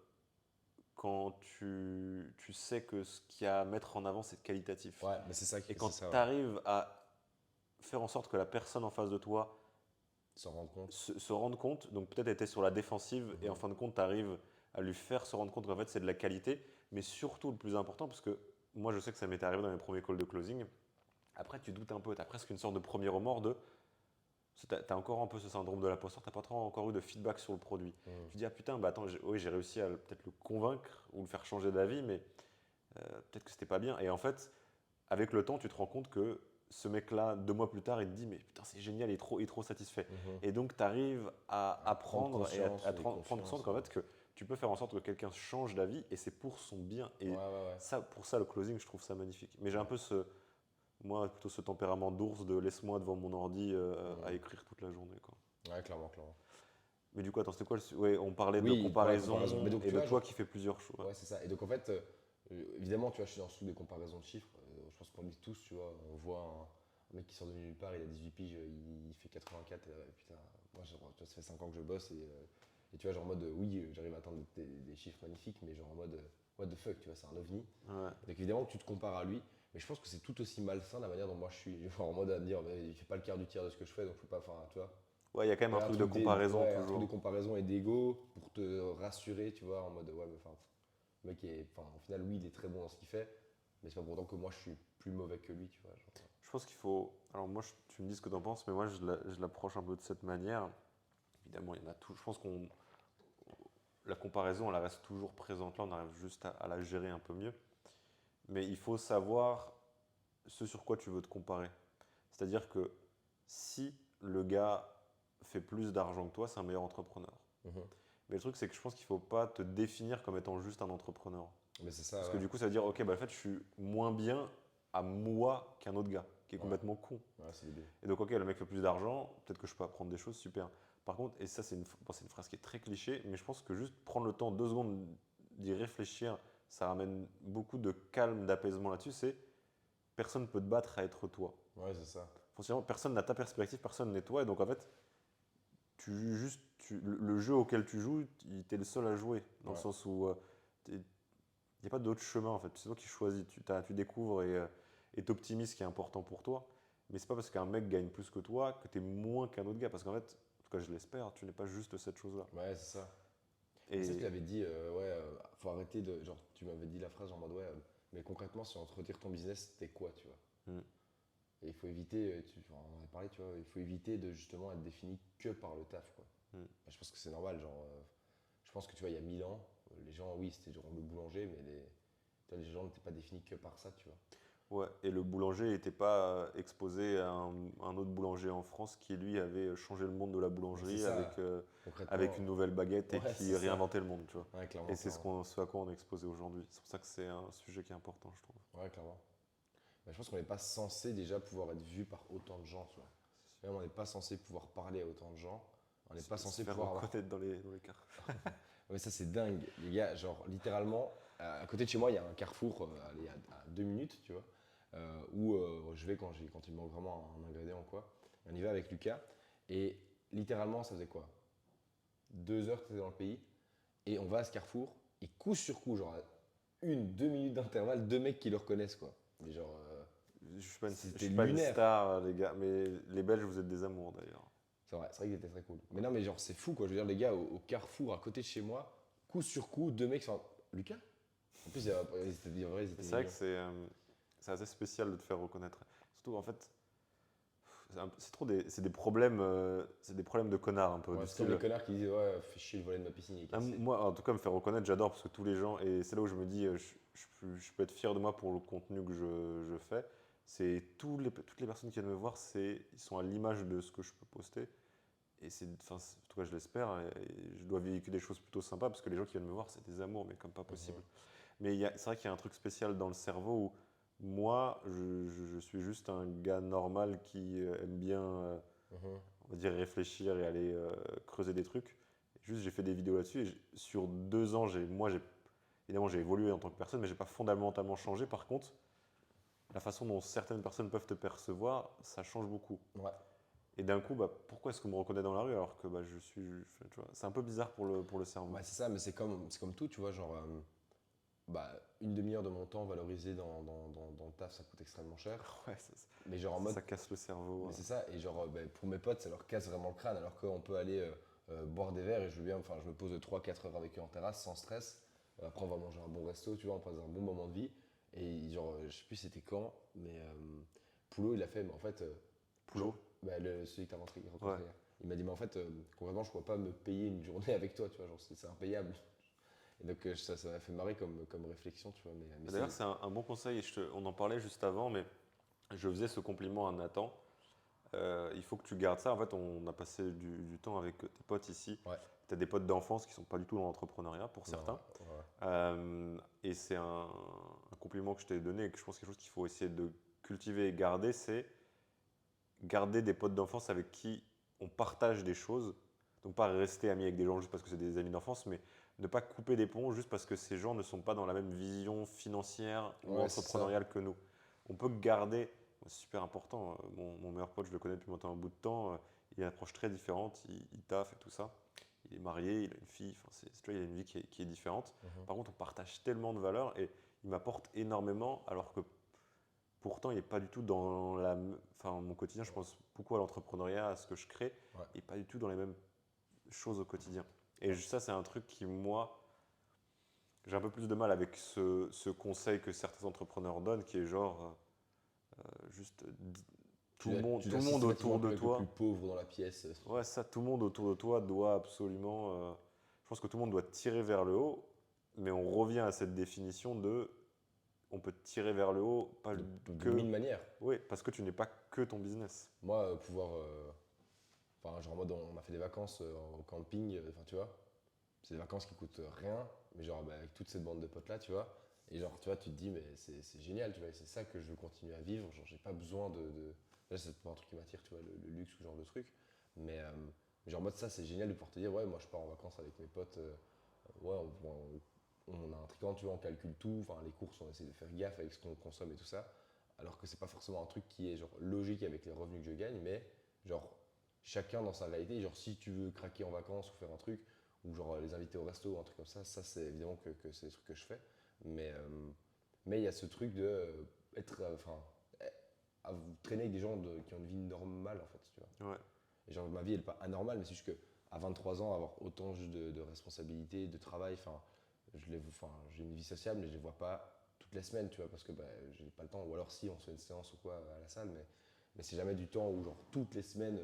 quand tu sais que ce qu'il y a à mettre en avant, c'est qualitatif. Ouais, mais Et c'est quand ça, tu ouais. arrives à faire en sorte que la personne en face de toi S'en rendre compte. se rende compte, donc peut-être était sur la défensive, et en Mhm. fin de compte, tu arrives à lui faire se rendre compte qu'en fait, c'est de la qualité, mais surtout le plus important, parce que moi, je sais que ça m'était arrivé dans mes premiers calls de closing. Après, tu doutes un peu, tu as presque une sorte de premier remords de. Tu as encore un peu ce syndrome de l'imposteur, tu n'as pas trop encore eu de feedback sur le produit. Mhm. Tu dis, ah putain, bah attends, oui, j'ai réussi à peut-être le convaincre ou le faire changer d'avis, mais peut-être que c'était pas bien. Et en fait, avec le temps, tu te rends compte que ce mec-là, 2 mois plus tard, il te dit, mais putain, c'est génial, il est trop satisfait. Mhm. Et donc, tu arrives à À prendre apprendre et conscience et prendre conscience confiance. qu'en fait, que tu peux faire en sorte que quelqu'un change d'avis et c'est pour son bien. Ouais, Et ouais, ouais. ça, pour ça, le closing, je trouve ça magnifique. Mais j'ai un Ouais. peu moi, plutôt ce tempérament d'ours de laisse-moi devant mon ordi à Mhm. écrire toute la journée, quoi. Ouais, clairement, clairement. Mais du coup, attends, c'était quoi Ouais, on parlait de Oui, il parlait de comparaison. Mais comparaison donc, et tu de vois, toi genre, qui fais plusieurs choses. ouais, c'est ça. Et donc, en fait, évidemment, tu vois, je suis dans ce truc de comparaison de chiffres. Je pense qu'on le dit tous, tu vois. On voit un mec qui sort de nulle part, il a 18 piges, il fait 84. Putain, moi, genre, tu vois, ça fait 5 ans que je bosse. Et tu vois, genre en mode, oui, j'arrive à atteindre des chiffres magnifiques, mais genre en mode, what the fuck, tu vois, c'est un ovni. Ouais. Donc, évidemment, tu te compares à lui. Mais je pense que c'est tout aussi malsain la manière dont moi je suis. Genre en mode à me dire, mais il fait pas le quart du tiers de ce que je fais, donc faut pas. Enfin, tu vois. Ouais, il y a quand même un Ouais, truc de comparaison ouais, un truc de toujours. comparaison et d'ego pour te rassurer, tu vois, en mode ouais, mais enfin, le mec est, enfin, au final, oui, il est très bon dans ce qu'il fait, mais c'est pas pour autant que moi je suis plus mauvais que lui, tu vois. Genre. Je pense qu'il faut. Alors, moi, tu me dis ce que tu en penses, mais moi, je l'approche un peu de cette manière. Évidemment, il y en a tout. Je pense qu'on. La comparaison, elle reste toujours présente là, on arrive juste à la gérer un peu mieux. Mais il faut savoir ce sur quoi tu veux te comparer. C'est-à-dire que si le gars fait plus d'argent que toi, c'est un meilleur entrepreneur. Mhm. Mais le truc, c'est que je pense qu'il ne faut pas te définir comme étant juste un entrepreneur. Mais c'est ça, Parce que ouais. du coup, ça veut dire, ok, bah, en fait, je suis moins bien à moi qu'un autre gars, qui est Ouais, complètement con. ouais, c'est débile. Et donc, ok, le mec fait plus d'argent, peut-être que je peux apprendre des choses, super. Par contre, et ça, c'est une phrase qui est très cliché, mais je pense que juste prendre le temps, 2 secondes d'y réfléchir, ça ramène beaucoup de calme, d'apaisement là-dessus. C'est personne ne peut te battre à être toi. Ouais, c'est ça. Foncièrement, personne n'a ta perspective, personne n'est toi. Et donc, en fait, le jeu auquel tu joues, t'es le seul à jouer. Dans le Ouais. sens où il n'y a pas d'autre chemin, en fait. C'est toi qui choisis. Tu découvres et t'optimises ce qui est important pour toi. Mais c'est pas parce qu'un mec gagne plus que toi que tu es moins qu'un autre gars. Parce qu'en fait, en tout cas, je l'espère, tu n'es pas juste cette chose-là. Ouais, c'est ça. Mais ça, tu Et l'avais dit, ouais, faut arrêter de. Genre, tu m'avais dit la phrase en mode, ouais, mais concrètement, si on te retire ton business, t'es quoi, tu vois. hmm, Et il faut éviter, on en a parlé, tu vois, il faut éviter de justement être défini que par le taf, quoi. hmm. Je pense que c'est normal, genre, je pense que tu vois, il y a 1000 ans, les gens, oui, c'était genre le boulanger, mais tu vois, les gens n'étaient pas définis que par ça, tu vois. Ouais, et le boulanger n'était pas exposé à un autre boulanger en France qui, lui, avait changé le monde de la Mais c'est boulangerie ça, avec concrètement. une nouvelle baguette et Ouais, c'est qui ça. réinventait le monde, tu vois. Ouais, Et clairement, c'est clairement. ce à quoi on est exposé aujourd'hui. C'est pour ça que c'est un sujet qui est important, je trouve. Ouais, clairement. Mais je pense qu'on n'est pas censé déjà pouvoir être vu par autant de gens, tu vois. Même on n'est pas censé pouvoir parler à autant de gens. On n'est pas Se censé faire pouvoir avoir. reconnaître dans les cars. Ouais, mais ça, c'est dingue. Les gars, genre, littéralement, à côté de chez moi, il y a un carrefour allez, à 2 minutes, tu vois, où je vais quand il me manque vraiment un ingrédient ou quoi. On y va avec Lucas. Et littéralement, ça faisait quoi 2 heures que tu étais dans le pays. Et on va à ce carrefour. Et coup sur coup, genre, à 1, 2 minutes d'intervalle, deux mecs qui le reconnaissent, quoi. Mais genre, Je c'était suis pas une lunaire. star, les gars, mais les Belges, vous êtes des amours, d'ailleurs. C'est vrai qu'ils étaient très cool. Mais non, mais genre, c'est fou, quoi. Je veux dire, les gars, au carrefour, à côté de chez moi, coup sur coup, deux mecs sont. Lucas En plus, ils étaient C'est vrai que mignons. c'est assez spécial de te faire reconnaître. Surtout, en fait, c'est des problèmes de connards un peu, Ouais, du c'est comme les style. connards qui disent ouais, fais chier le volet de ma piscine, il est cassé. Moi, en tout cas, me faire reconnaître, j'adore parce que tous les gens, et c'est là où je me dis, je peux être fier de moi pour le contenu que je fais. C'est toutes les personnes qui viennent me voir, ils sont à l'image de ce que je peux poster. Et en tout cas, je l'espère. Et je dois véhiculer des choses plutôt sympas parce que les gens qui viennent me voir, c'est des amours, mais comme pas possible. Mhm. Mais c'est vrai qu'il y a un truc spécial dans le cerveau où moi, je suis juste un gars normal qui aime bien, Mhm. on va dire, réfléchir et aller creuser des trucs. Juste, j'ai fait des vidéos là-dessus et sur 2 ans, évidemment, j'ai évolué en tant que personne, mais j'ai pas fondamentalement changé. Par contre, la façon dont certaines personnes peuvent te percevoir, ça change beaucoup. Ouais. Et d'un coup, bah, pourquoi est-ce qu'on me reconnaît dans la rue alors que bah, tu vois, c'est un peu bizarre pour le cerveau. Ouais, c'est ça, mais c'est comme tout, tu vois, genre, bah, 1 demi-heure de mon temps valorisé dans le taf, ça coûte extrêmement cher. Ouais, Mais genre en mode, ça casse le cerveau. mais c'est ça, et genre, bah, pour mes potes, ça leur casse vraiment le crâne, alors qu'on peut aller boire des verres et je veux bien, enfin, je me pose 3 4 heures avec eux en terrasse sans stress. Après, on va manger un bon resto, tu vois, on passe un bon moment de vie. Et genre, je sais plus c'était quand, mais Poulot, il a fait, mais en fait, genre, Poulot. bah, celui que t'as Ouais. rencontré hier. Il m'a dit, mais en fait, concrètement, je pourrais pas me payer une journée avec toi, tu vois, genre, c'est impayable. Et donc, ça m'a fait marrer comme réflexion, tu vois, mais D'ailleurs, c'est un bon conseil. On en parlait juste avant, mais je faisais ce compliment à Nathan. Il faut que tu gardes ça. En fait, on a passé du temps avec tes potes ici. Ouais, Tu as des potes d'enfance qui sont pas du tout dans l'entrepreneuriat pour non, certains. ouais. Et c'est un compliment que je t'ai donné et que je pense quelque chose qu'il faut essayer de cultiver et garder, c'est garder des potes d'enfance avec qui on partage des choses. Donc pas rester ami avec des gens juste parce que c'est des amis d'enfance, mais ne pas couper des ponts juste parce que ces gens ne sont pas dans la même vision financière ou Ouais, c'est ça. entrepreneuriale que nous. On peut garder, c'est super important, mon meilleur pote, je le connais depuis maintenant un bout de temps, il a une approche très différente, il taffe et tout ça. Il est marié, il a une fille, enfin, tu vois, il a une vie qui est différente. Mhm. Par contre, on partage tellement de valeurs et il m'apporte énormément alors que pourtant, il n'est pas du tout dans Enfin, mon quotidien, je pense beaucoup à l'entrepreneuriat, à ce que je crée, Ouais. et pas du tout dans les mêmes choses au quotidien. Et ça, c'est un truc qui, moi, j'ai un peu plus de mal avec ce conseil que certains entrepreneurs donnent, qui est genre, juste, Tu tout dois le monde systématiquement autour être le de mec le plus toi, pauvre dans la pièce. ouais, ça, tout le monde autour de toi doit absolument, je pense que tout le monde doit tirer vers le haut, mais on revient à cette définition de, on peut tirer vers le haut, pas De que, mille manières. oui, parce que tu n'es pas que ton business. Moi, pouvoir. Enfin, genre en mode, on a fait des vacances en camping, enfin, tu vois. C'est des vacances qui coûtent rien, mais genre, bah, avec toute cette bande de potes là, tu vois. Et genre, tu vois, tu te dis, mais c'est génial, tu vois, et c'est ça que je veux continuer à vivre. Genre, j'ai pas besoin de. Là, c'est pas un truc qui m'attire, tu vois, le luxe ou ce genre de truc. Mais, genre, en mode, ça, c'est génial de pouvoir te dire, ouais, moi, je pars en vacances avec mes potes. Ouais, on a un trican, tu vois, on calcule tout. Enfin, les courses, on essaie de faire gaffe avec ce qu'on consomme et tout ça. Alors que c'est pas forcément un truc qui est, genre, logique avec les revenus que je gagne, mais, genre, chacun dans sa réalité. Genre, si tu veux craquer en vacances ou faire un truc, ou genre les inviter au resto ou un truc comme ça c'est évidemment que c'est des trucs que je fais. Mais mais il y a ce truc de être, enfin, à vous traîner avec des gens qui ont une vie normale en fait, tu vois. Ouais. Et genre ma vie elle est pas anormale, mais c'est juste que à 23 ans avoir autant juste de responsabilités, de travail, enfin, enfin, j'ai une vie sociable mais je les vois pas toutes les semaines, tu vois, parce que bah, j'ai pas le temps. Ou alors si on se fait une séance ou quoi à la salle, mais c'est jamais du temps où genre toutes les semaines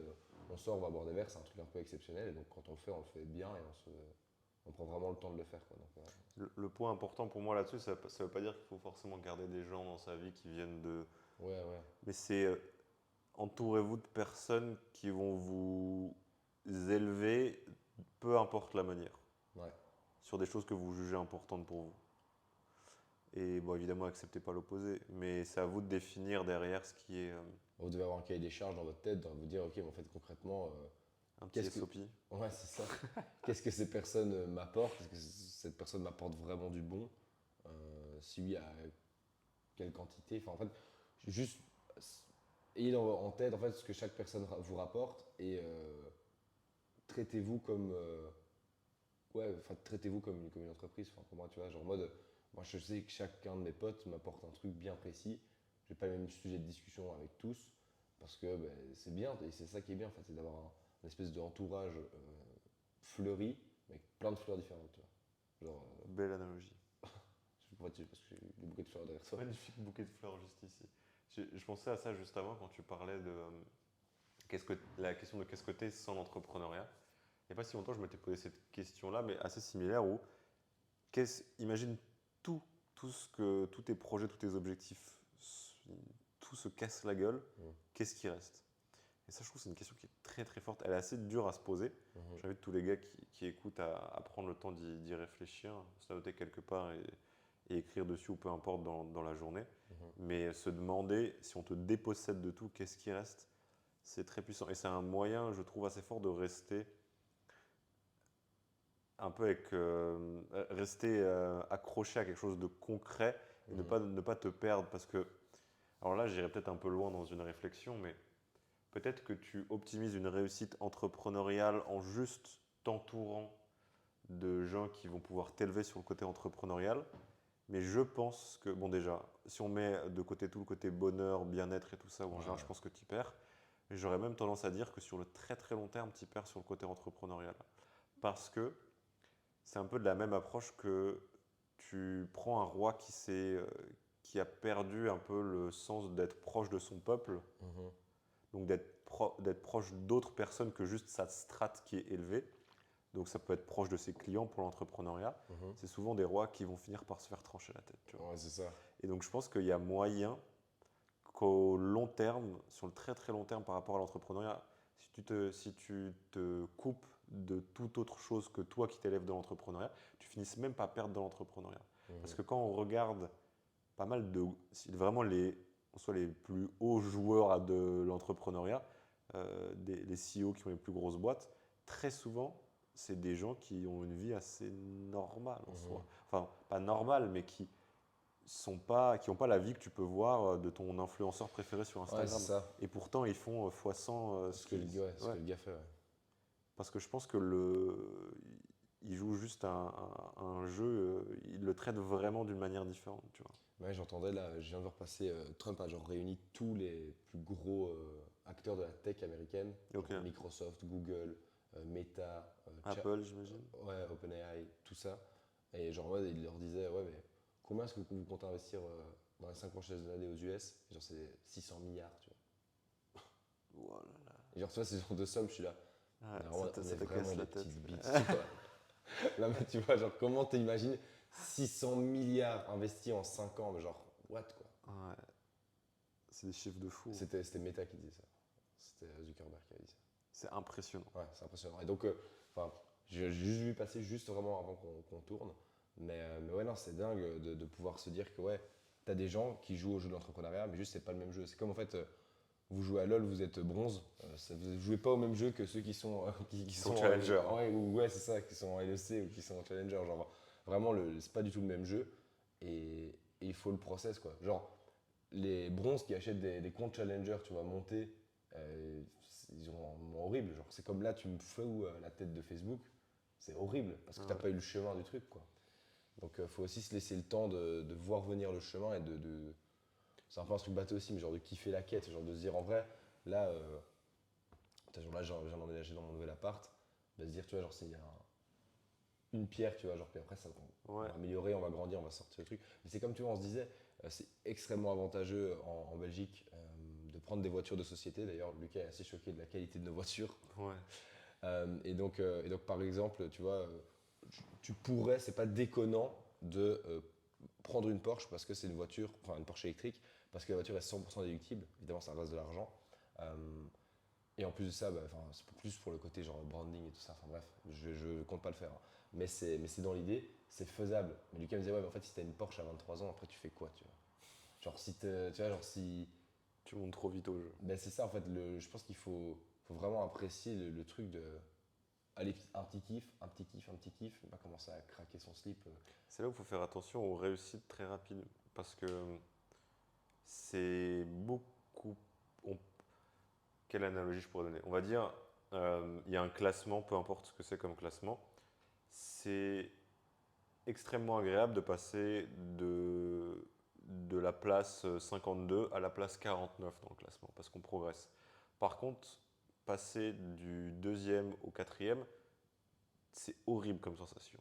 on sort, on va boire des verres, c'est un truc un peu exceptionnel. Et donc quand on le fait bien et on prend vraiment le temps de le faire, quoi. Donc, Le point important pour moi là-dessus, ça ne veut pas dire qu'il faut forcément garder des gens dans sa vie qui viennent de. ouais, ouais. Mais c'est entourez-vous de personnes qui vont vous élever, peu importe la manière, Ouais. sur des choses que vous jugez importantes pour vous. Et bon, évidemment, acceptez pas l'opposé, mais c'est à vous de définir derrière ce qui est Vous devez avoir un cahier des charges dans votre tête, dans vous dire, ok, mais en fait, concrètement, un petit qu'est-ce que. SOP. Ouais, c'est ça. Qu'est-ce que ces personnes m'apportent? Est-ce que cette personne m'apporte vraiment du bon? Si oui, à quelle quantité? Enfin, en fait, juste ayez en tête en fait ce que chaque personne vous rapporte et traitez-vous comme ouais, enfin, traitez-vous comme une entreprise. Enfin, pour moi, tu vois, genre en mode, moi je sais que chacun de mes potes m'apporte un truc bien précis. J'ai pas le même sujet de discussion avec tous parce que ben, c'est bien et c'est ça qui est bien en fait, c'est d'avoir une espèce d'entourage fleuri avec plein de fleurs différentes. Tu vois. Genre, Belle analogie. je sais pas parce que j'ai des bouquets de fleurs derrière toi. Magnifique bouquet de fleurs juste ici. Je pensais à ça juste avant quand tu parlais de la question de qu'est-ce que t'es sans l'entrepreneuriat. Il n'y a pas si longtemps, je m'étais posé cette question-là, mais assez similaire où imagine tout, tous tes projets, tous tes objectifs, tout se casse la gueule, Mm. qu'est-ce qui reste? Et ça, je trouve que c'est une question qui est très très forte. Elle est assez dure à se poser. Mhm. J'invite tous les gars qui écoutent à prendre le temps d'y réfléchir, se la noter quelque part et écrire dessus ou peu importe dans la journée. Mhm. Mais se demander si on te dépossède de tout, qu'est-ce qui reste? C'est très puissant. Et c'est un moyen, je trouve, assez fort de rester un peu rester accroché à quelque chose de concret et Mhm. ne pas te perdre parce que, alors là j'irai peut-être un peu loin dans une réflexion, mais peut-être que tu optimises une réussite entrepreneuriale en juste t'entourant de gens qui vont pouvoir t'élever sur le côté entrepreneurial, mais je pense que, bon déjà, si on met de côté tout le côté bonheur, bien-être et tout ça, en général Ouais. je pense que tu perds, mais j'aurais même tendance à dire que sur le très très long terme, tu perds sur le côté entrepreneurial. Parce que c'est un peu de la même approche que tu prends un roi qui a perdu un peu le sens d'être proche de son peuple, Mhm. donc d'être proche d'autres personnes que juste sa strate qui est élevée. Donc ça peut être proche de ses clients pour l'entrepreneuriat. Mhm. C'est souvent des rois qui vont finir par se faire trancher la tête. Tu vois. Ouais, c'est ça. Et donc je pense qu'il y a moyen qu'au long terme, sur le très très long terme par rapport à l'entrepreneuriat, si tu te coupes de toute autre chose que toi qui t'élèves dans l'entrepreneuriat, tu finisses même pas perdre dans l'entrepreneuriat. Parce Mhm. que quand on regarde pas mal de, si vraiment on soit les plus hauts joueurs de l'entrepreneuriat, les CEO qui ont les plus grosses boîtes, très souvent, c'est des gens qui ont une vie assez normale en Mhm. soi. Enfin, pas normale, mais qui n'ont pas la vie que tu peux voir de ton influenceur préféré sur Ouais, c'est Instagram. ça. Et pourtant, ils font fois 100 Ce que le gars, ce que Ouais. le gars fait, ouais. Parce que je pense que il joue juste un jeu, il le traite vraiment d'une manière différente, tu vois. Ouais, j'entendais là, je viens de voir passer, Trump a genre réuni tous les plus gros acteurs de la tech américaine, genre Ok. Microsoft, Google, Meta, Apple, j'imagine. ouais, OpenAI, tout ça. Et genre en mode, il leur disait, ouais, mais combien est-ce que vous comptez investir dans les 5 prochaines années aux US? Et genre c'est 600 milliards, tu vois. Oh là là. Et genre tu vois, ces genre de sommes, je suis là. Ouais, On est ça te casse vraiment la des tête. petites bites, tu vois. Là, mais tu vois, genre comment t'imagines 600 milliards investis en 5 ans, mais genre, what quoi? Ouais, c'est des chiffres de fou. C'était Meta qui disait ça. C'était Zuckerberg qui avait dit ça. C'est impressionnant. Ouais, c'est impressionnant. Et donc, enfin, j'ai juste vu passer juste vraiment avant qu'on tourne. Mais ouais, non, c'est dingue de pouvoir se dire que ouais, t'as des gens qui jouent au jeu de l'entrepreneuriat, mais juste c'est pas le même jeu. C'est comme en fait, vous jouez à LoL, vous êtes bronze, vous jouez pas au même jeu que ceux qui sont qui sont challenger. ouais, ouais, c'est ça, qui sont en LEC ou qui sont en challenger. Genre vraiment, c'est pas du tout le même jeu et il faut le process quoi. Genre les bronzes qui achètent des comptes challenger, tu vois, monter, ils ont un moment horrible. Genre, c'est comme là, tu me fous la tête de Facebook, c'est horrible parce que t'as Ouais. pas eu le chemin du truc, quoi. Donc, il faut aussi se laisser le temps de voir venir le chemin et c'est un peu un truc bateau aussi, mais genre de kiffer la quête, genre de se dire en vrai, là, genre là, j'ai emménagé dans mon nouvel appart, de se dire, tu vois, genre, s'il y a une pierre, tu vois, genre, puis après, ça, on Ouais. va améliorer, on va grandir, on va sortir le truc. Mais c'est comme tu vois, on se disait, c'est extrêmement avantageux en Belgique de prendre des voitures de société. D'ailleurs, Lucas est assez choqué de la qualité de nos voitures. Ouais. Et donc, par exemple, tu vois, tu pourrais, c'est pas déconnant de prendre une Porsche parce que c'est une voiture, enfin une Porsche électrique, parce que la voiture est 100% déductible. Évidemment, ça reste de l'argent. Et en plus de ça, c'est plus pour le côté genre branding et tout ça. Enfin bref, je compte pas le faire, hein. Mais c'est dans l'idée, c'est faisable. Mais Lucas me disait, ouais, mais en fait, si t'as une Porsche à 23 ans, après tu fais quoi, tu vois? Genre, tu vois, genre si. Tu montes trop vite au jeu. Ben c'est ça, en fait, je pense qu'il faut vraiment apprécier le truc de. Allez, un petit kiff, un petit kiff, un petit kiff, pas commencer à craquer son slip. C'est là où il faut faire attention aux réussites très rapides. Parce que c'est beaucoup. on- Quelle analogie je pourrais donner? On va dire, il y a un classement, peu importe ce que c'est comme classement. C'est extrêmement agréable de passer de la place 52 à la place 49 dans le classement, parce qu'on progresse. Par contre, passer du deuxième au quatrième, c'est horrible comme sensation.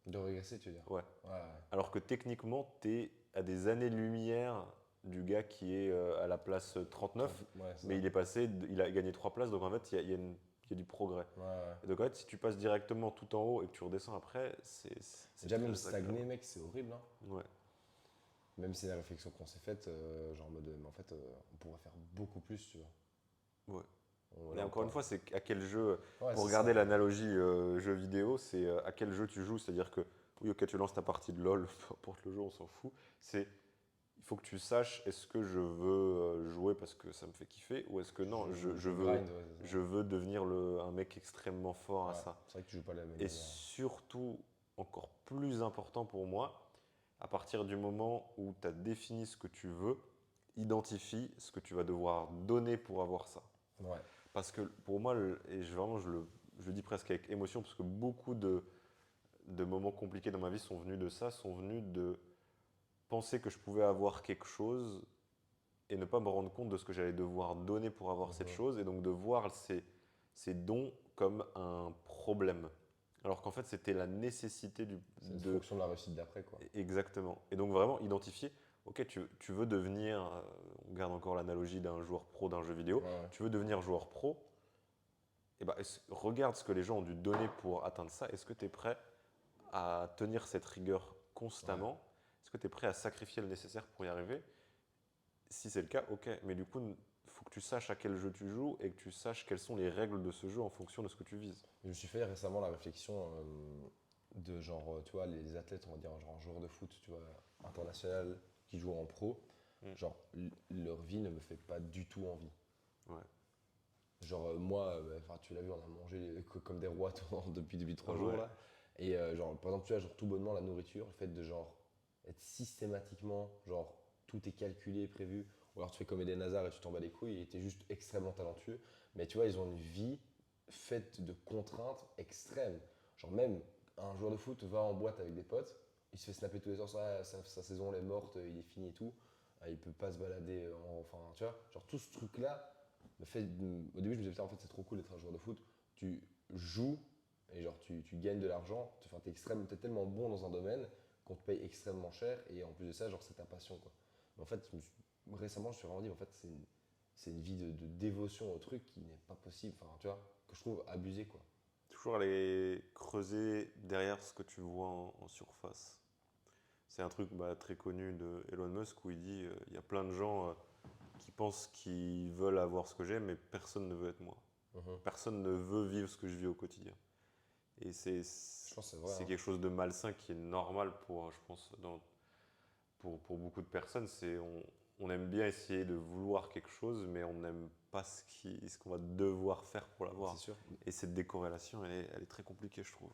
De régresser, tu veux dire? Ouais. Ouais, ouais. Alors que techniquement, tu es à des années-lumière du gars qui est à la place 39, Ouais, c'est mais ça. il a gagné 3 places, donc en fait, il y a du progrès. Ouais, ouais. Et donc en fait, si tu passes directement tout en haut et que tu redescends après, c'est Déjà, même très stagner, agréable. mec, c'est horrible, hein. Ouais. Même si c'est la réflexion qu'on s'est faite, genre en mode, mais en fait, on pourrait faire beaucoup plus, tu vois. Ouais. On- Et là, on encore une parle- fois, c'est à quel jeu, Ouais, pour c'est regarder ça. l'analogie jeu vidéo, c'est à quel jeu tu joues. C'est-à-dire que, oui, ok, tu lances ta partie de LoL, peu importe le jeu, on s'en fout. Il faut que tu saches, est-ce que je veux jouer parce que ça me fait kiffer, ou est-ce que non, Je grind, ouais, c'est ça. je veux devenir un mec extrêmement fort à Ouais, ça. c'est vrai que tu joues pas de la même Et manière. surtout, encore plus important pour moi, à partir du moment où tu as défini ce que tu veux, identifie ce que tu vas devoir donner pour avoir ça. Ouais. Parce que pour moi, et vraiment je le dis presque avec émotion, parce que beaucoup de moments compliqués dans ma vie sont venus de ça, sont venus de penser que je pouvais avoir quelque chose et ne pas me rendre compte de ce que j'allais devoir donner pour avoir cette Mhm. chose, et donc de voir ces dons comme un problème. Alors qu'en fait, c'était la nécessité C'est une fonction de la réussite d'après, quoi. Exactement. Et donc vraiment identifier, ok, tu veux devenir, on garde encore l'analogie d'un joueur pro d'un jeu vidéo, Ouais, ouais. tu veux devenir joueur pro, et ben, regarde ce que les gens ont dû donner pour atteindre ça. Est-ce que tu es prêt à tenir cette rigueur constamment? Est-ce que tu es prêt à sacrifier le nécessaire pour y arriver? Si c'est le cas, ok. Mais du coup, il faut que tu saches à quel jeu tu joues et que tu saches quelles sont les règles de ce jeu en fonction de ce que tu vises. Je me suis fait récemment la réflexion de genre, tu vois, les athlètes, on va dire, genre joueurs de foot, tu vois, international, qui jouent en pro, Mm. genre, leur vie ne me fait pas du tout envie. Ouais. Genre, moi, enfin, tu l'as vu, on a mangé comme des rois depuis 3 jours, Ouais. là. Et genre, par exemple, tu vois, genre, tout bonnement, la nourriture, le fait de, genre, être systématiquement, genre, tout est calculé, prévu, ou alors tu fais comme Eden Hazard et tu t'en bats les couilles, et t'es juste extrêmement talentueux. Mais tu vois, ils ont une vie faite de contraintes extrêmes. Genre, même un joueur de foot va en boîte avec des potes, il se fait snapper tous les ans, sa saison elle est morte, il est fini et tout. Il peut pas se balader, enfin, tu vois, genre, tout ce truc-là au début, je me disais, putain, en fait, c'est trop cool d'être un joueur de foot. Tu joues et genre, tu gagnes de l'argent. Enfin, t'es tellement bon dans un domaine qu'on te paye extrêmement cher. Et en plus de ça, genre, c'est ta passion, quoi. Mais en fait, récemment, je me suis vraiment dit, en fait, c'est une vie de dévotion au truc qui n'est pas possible. Enfin, tu vois, que je trouve abusé, quoi. Toujours aller creuser derrière ce que tu vois en surface. C'est un truc très connu de Elon Musk où il dit il y a plein de gens qui pensent qu'ils veulent avoir ce que j'ai, mais personne ne veut être moi. Mhm. Personne ne veut vivre ce que je vis au quotidien. Et Je pense que c'est vrai, c'est hein. quelque chose de malsain qui est normal pour, je pense, pour beaucoup de personnes. On aime bien essayer de vouloir quelque chose, mais on n'aime pas ce qu'on va devoir faire pour C'est l'avoir. sûr. Et cette décorrélation, elle est très compliquée, je trouve.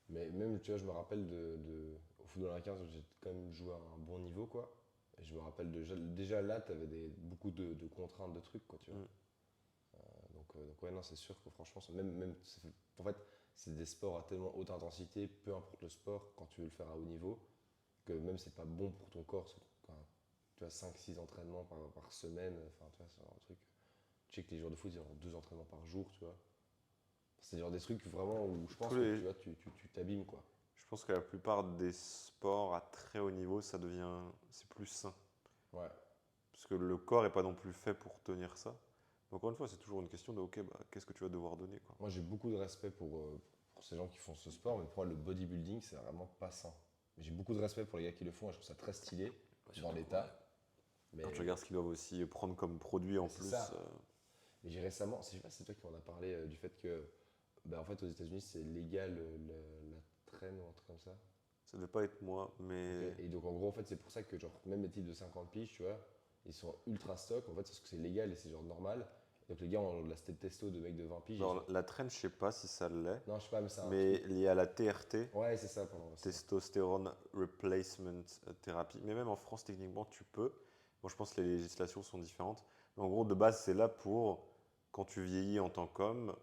Mais même, tu vois, je me rappelle au football américain, j'ai quand même joué à un bon niveau, quoi. Et je me rappelle déjà là, tu avais beaucoup de contraintes, de trucs, quoi, tu vois. Mm. Donc ouais, non, c'est sûr que franchement, en fait, c'est des sports à tellement haute intensité, peu importe le sport, quand tu veux le faire à haut niveau, que même c'est pas bon pour ton corps. Enfin, tu vois, 5-6 entraînements par semaine, enfin, tu vois, c'est un truc. Je sais que les joueurs de foot, ils ont 2 entraînements par jour, tu vois. C'est genre des trucs vraiment où je pense Tous que les, tu vois, tu t'abîmes, quoi. Je pense que la plupart des sports à très haut niveau, c'est plus sain. Ouais, Parce que le corps n'est pas non plus fait pour tenir ça. Mais encore une fois, c'est toujours une question de, ok, qu'est-ce que tu vas devoir donner, quoi. moi j'ai beaucoup de respect pour pour ces gens qui font ce sport, mais pour moi, le bodybuilding, c'est vraiment pas sain. Mais j'ai beaucoup de respect pour les gars qui le font et je trouve ça très stylé dans l'état. Mais Quand tu regardes ce qu'ils doivent aussi prendre comme produit en c'est plus. ça. Mais j'ai récemment, je sais pas si c'est toi qui m'en as parlé, du fait que en fait, aux États-Unis, c'est légal la traîne ou un truc comme ça. Ça devait pas être moi, mais. Ok. Et donc, en gros, en fait, c'est pour ça que, genre, même les types de 50 piges, tu vois, ils sont ultra stock, en fait, parce que c'est légal et c'est genre normal. Donc, les gars ont la state testo de mecs de 20 piges. Alors, la traîne, je sais pas si ça l'est, Non, je sais pas, mais c'est un mais truc. lié à la TRT, Ouais, c'est ça, pardon. Testosterone Replacement Therapy. Mais même en France, techniquement, tu peux. Bon, je pense que les législations sont différentes. Mais en gros, de base, c'est là pour, quand tu vieillis en tant qu'homme,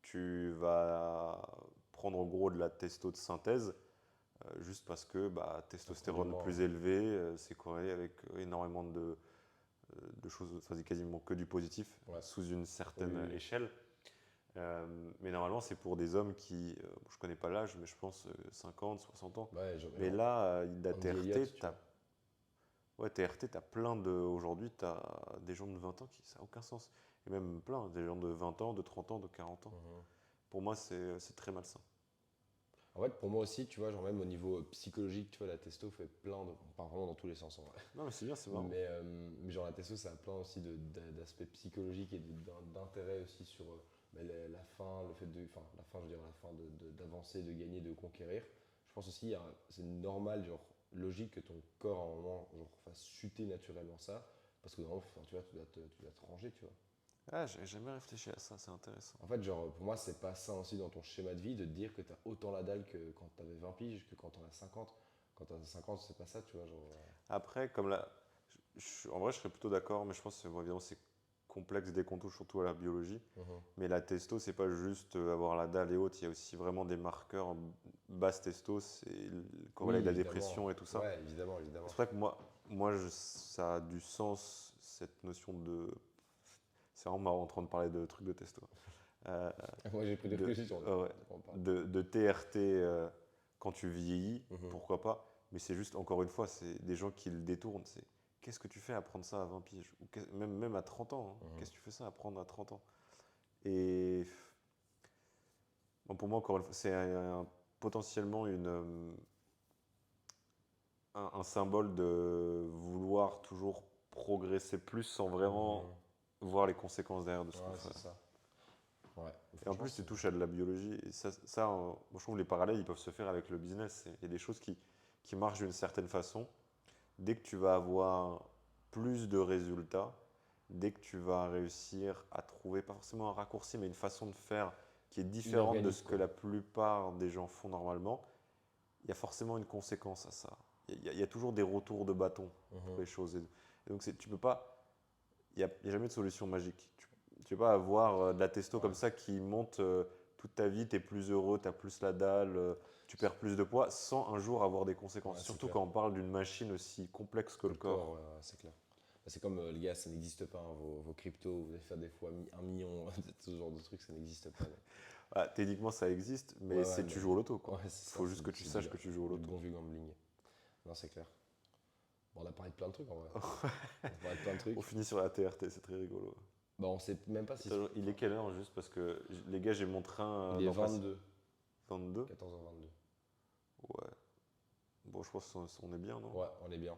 tu vas prendre en gros de la testo de synthèse, juste parce que testostérone moins, plus ouais. élevé, c'est corrélé avec énormément de choses, enfin, c'est quasiment que du positif, Ouais. sous une certaine Oui, oui, oui. échelle. Mais normalement, c'est pour des hommes qui, je connais pas l'âge, mais je pense 50, 60 ans. Ouais, Mais là, la Andy Elliott, tu vois. ouais, TRT, t'as plein de. Aujourd'hui, t'as des gens de 20 ans qui. Ça n'a aucun sens. Et même plein, des gens de 20 ans, de 30 ans, de 40 ans. Mhm. Pour moi, c'est très malsain. En fait, pour moi aussi, tu vois, genre même au niveau psychologique, tu vois, la testo fait plein de. Pas vraiment dans tous les sens en vrai. Non, mais c'est bien, c'est marrant. Mais genre la testo, ça a plein aussi d'aspects psychologiques et d'intérêt aussi sur la fin, le fait de. Enfin, la fin, je veux dire, la fin d'avancer, de gagner, de conquérir. Je pense aussi, c'est normal, genre logique que ton corps à un moment genre, fasse chuter naturellement ça. Parce que normalement, enfin, tu vois, tu dois te ranger, tu vois. Ah, j'ai jamais réfléchi à ça, c'est intéressant. En fait, genre, pour moi, c'est pas ça aussi dans ton schéma de vie de te dire que t'as autant la dalle que quand t'avais 20 piges que quand t'en as 50. Quand t'as 50, c'est pas ça, tu vois. Genre, Après, comme là. En vrai, je serais plutôt d'accord, mais je pense que bon, évidemment, c'est complexe dès qu'on touche surtout à la biologie. mhm. Mais la testo, c'est pas juste avoir la dalle et autres, il y a aussi vraiment des marqueurs basse testo, c'est corrélé Oui, avec la évidemment. dépression et tout ça. Ouais, évidemment, évidemment. C'est pour ça que ça a du sens, cette notion de. C'est vraiment marrant en train de parler de trucs de testo. Euh, Moi, j'ai pris des de, précisions. ouais, de TRT quand tu vieillis, Mhm. pourquoi pas. Mais c'est juste, encore une fois, c'est des gens qui le détournent. C'est qu'est-ce que tu fais à prendre ça à 20 piges ou même à 30 ans. Hein. Mhm. Qu'est-ce que tu fais ça à prendre à 30 ans? Et bon, pour moi, encore une fois, c'est potentiellement un symbole de vouloir toujours progresser plus sans vraiment Mhm. voir les conséquences derrière de ce qu'on Ouais, fait. c'est ça. Ouais. Et en Franchement, plus, tu touches à de la biologie. Et moi, je trouve que les parallèles, ils peuvent se faire avec le business. Il y a des choses qui marchent d'une certaine façon. Dès que tu vas avoir plus de résultats, dès que tu vas réussir à trouver, pas forcément un raccourci, mais une façon de faire qui est différente de inorganique, ce que quoi. la plupart des gens font normalement, il y a forcément une conséquence à ça. Il y a toujours des retours de bâton pour Mhm. les choses. Et donc, tu peux pas. Il y a jamais de solution magique. Tu peux pas avoir de la testo Ouais. comme ça qui monte toute ta vie, tu es plus heureux, tu as plus la dalle, tu perds plus de poids sans un jour avoir des conséquences. Ouais, c'est Surtout clair. quand on parle d'une machine aussi complexe que Que le le corps, corps. ouais, ouais, c'est clair. Bah, c'est comme les gars, ça n'existe pas, hein, vos cryptos, vous allez faire des fois 1 million, ce genre de trucs, ça n'existe pas. Donc. Ah, techniquement, ça existe, mais Ouais, ouais, c'est mais tu joues au loto, quoi. ouais, c'est ça, Faut juste que tu saches que tu joues au du loto. bon vieux gambling. Non, c'est clair. Bon, on a parlé de plein de trucs en vrai. On a parlé de plein de On trucs. finit sur la TRT, c'est très rigolo. Bah, on sait même pas si. Attends, il est Enfin, quelle heure juste parce que les gars, j'ai mon train il est dans pas si- 22, 22. 14h22. Ouais. Bon, je pense qu'on est bien, non? Ouais, on est bien.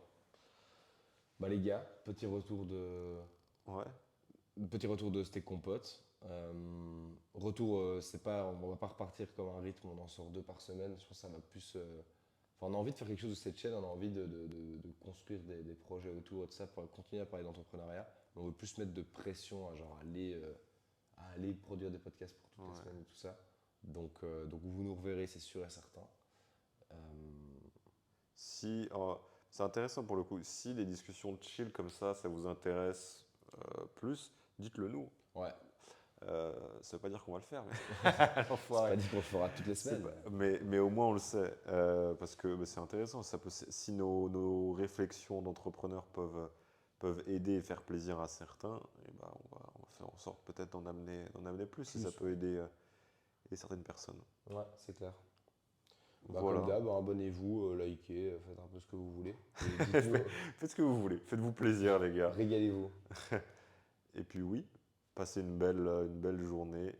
Bah, les gars, Ouais. petit retour de steak compote. Retour, c'est pas, on va pas repartir comme un rythme, on en sort 2 par semaine. Je pense que ça va plus. Enfin, on a envie de faire quelque chose de cette chaîne, on a envie de construire des projets autour de ça pour continuer à parler d'entrepreneuriat. Mais on veut plus se mettre de pression à genre à aller produire des podcasts pour toutes les Ouais. semaines et tout ça. Donc vous nous reverrez, c'est sûr et certain. Euh, Si, c'est intéressant pour le coup. Si les discussions chill comme ça vous intéresse plus, dites-le nous. ouais, Ça veut pas dire qu'on va le faire, mais c'est l'enfoiré. pas dit qu'on le fera toutes les semaines. Mais au moins on le sait, parce que c'est intéressant. Si nos réflexions d'entrepreneurs peuvent aider et faire plaisir à certains, et ben on va faire en sorte peut-être d'en amener plus, si ça Plus, peut aider certaines personnes. ouais, c'est clair. Bah, comme Voilà. d'hab, abonnez-vous, likez, faites un peu ce que vous voulez. Et dites-nous, Faites ce que vous voulez. Faites-vous plaisir, les gars. régalez-vous. Et puis oui, passez une belle journée.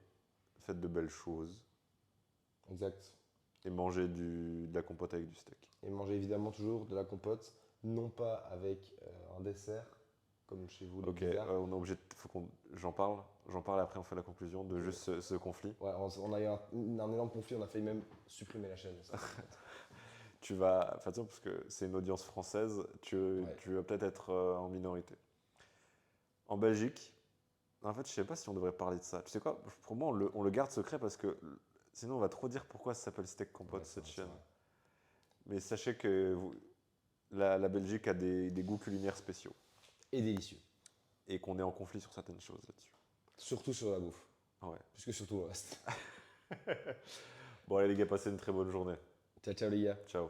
Faites de belles choses. Exact. Et manger de la compote avec du steak. Et manger évidemment toujours de la compote, non pas avec un dessert, comme chez vous les Ok, Bulgares. on est obligé faut qu'on j'en parle. J'en parle et après on fait la conclusion de juste ce conflit. Ouais, on a eu un énorme conflit, on a failli même supprimer la chaîne. Tu vas, enfin, parce que c'est une audience française, Ouais. tu vas peut-être être en minorité. En Belgique, en fait, je sais pas si on devrait parler de ça. Tu sais quoi? Pour moi, on le garde secret parce que sinon on va trop dire pourquoi ça s'appelle Steak Compote Ouais, cette c'est chaîne. vrai. Mais sachez que la Belgique a des goûts culinaires spéciaux Et délicieux. et qu'on est en conflit sur certaines choses là-dessus. Surtout sur la bouffe, Ouais. plus que sur tout le reste. Bon allez les gars, passez une très bonne journée. Ciao, ciao les gars. Ciao.